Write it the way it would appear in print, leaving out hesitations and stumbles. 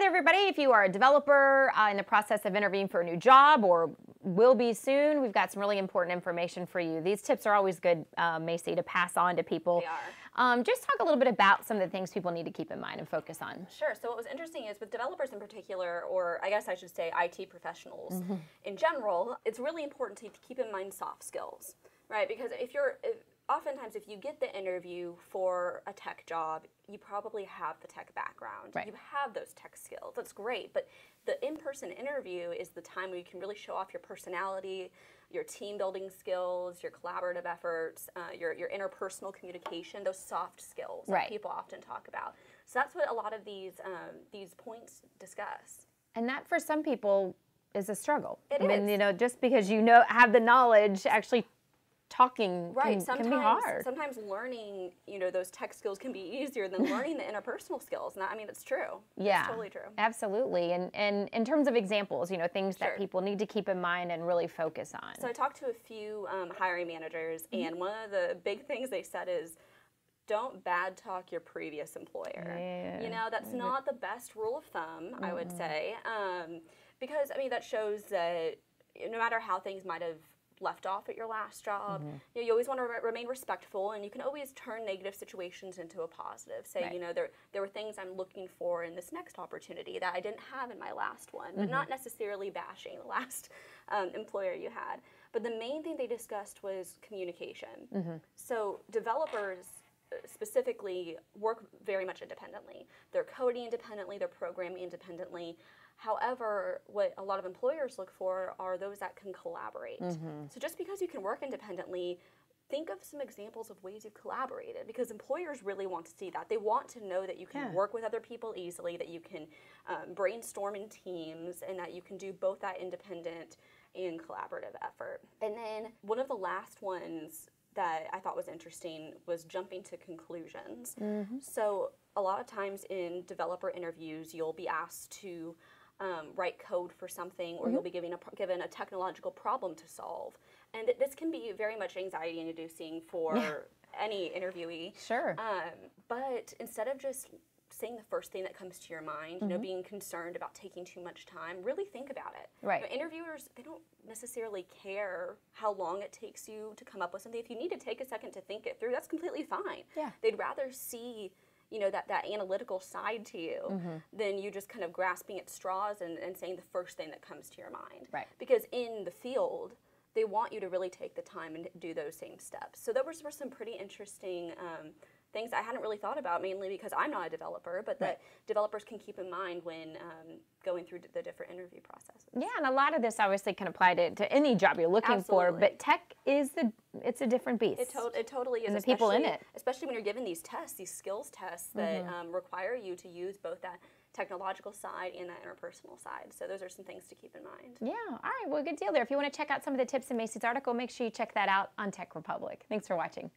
Hi there, everybody. If you are a developer in the process of interviewing for a new job or will be soon, we've got some really important information for you. These tips are always good, Macy, to pass on to people. They are. Just talk a little bit about some of the things people need to keep in mind and focus on. Sure. So what was interesting is with developers in particular, or I guess I should say IT professionals in general, it's really important to keep in mind soft skills, right? Because oftentimes if you get the interview for a tech job, you probably have the tech background. Right. You have those tech skills. That's great. But the in-person interview is the time where you can really show off your personality, your team building skills, your collaborative efforts, your interpersonal communication, those soft skills that people often talk about. So that's what a lot of these points discuss. And that for some people is a struggle. It I mean, is. you know, just because you have the knowledge, actually talking can be hard. Sometimes learning, those tech skills can be easier than learning the interpersonal skills. And I mean, it's true. Yeah, it's totally true. Absolutely. And in terms of examples, things that people need to keep in mind and really focus on. So I talked to a few hiring managers, and one of the big things they said is, don't bad talk your previous employer. Yeah. That's not the best rule of thumb, I would say, because I mean that shows that no matter how things might have left off at your last job, you always want to remain respectful, and you can always turn negative situations into a positive. Say, there were things I'm looking for in this next opportunity that I didn't have in my last one, but not necessarily bashing the last employer you had. But the main thing they discussed was communication. So developers specifically work very much independently. They're coding independently, they're programming independently. However, what a lot of employers look for are those that can collaborate. So just because you can work independently, think of some examples of ways you've collaborated, because employers really want to see that. They want to know that you can work with other people easily, that you can brainstorm in teams, and that you can do both that independent and collaborative effort. And then one of the last ones that I thought was interesting was jumping to conclusions. So a lot of times in developer interviews, you'll be asked to write code for something, or you'll be given a technological problem to solve. And this can be very much anxiety-inducing for any interviewee. Sure. But instead of just saying the first thing that comes to your mind, being concerned about taking too much time, really think about it. Right. Interviewers, they don't necessarily care how long it takes you to come up with something. If you need to take a second to think it through, that's completely fine. Yeah. They'd rather see that analytical side to you than you just kind of grasping at straws and saying the first thing that comes to your mind. Right. Because in the field, they want you to really take the time and do those same steps. So there were some pretty interesting things I hadn't really thought about, mainly because I'm not a developer, but that developers can keep in mind when going through the different interview processes. Yeah, and a lot of this obviously can apply to any job you're looking for, but tech is it's a different beast. It totally is. And the people in it. Especially when you're given these tests, these skills tests that require you to use both that technological side and that interpersonal side. So those are some things to keep in mind. Yeah, all right, well, good deal there. If you want to check out some of the tips in Macy's article, make sure you check that out on Tech Republic. Thanks for watching.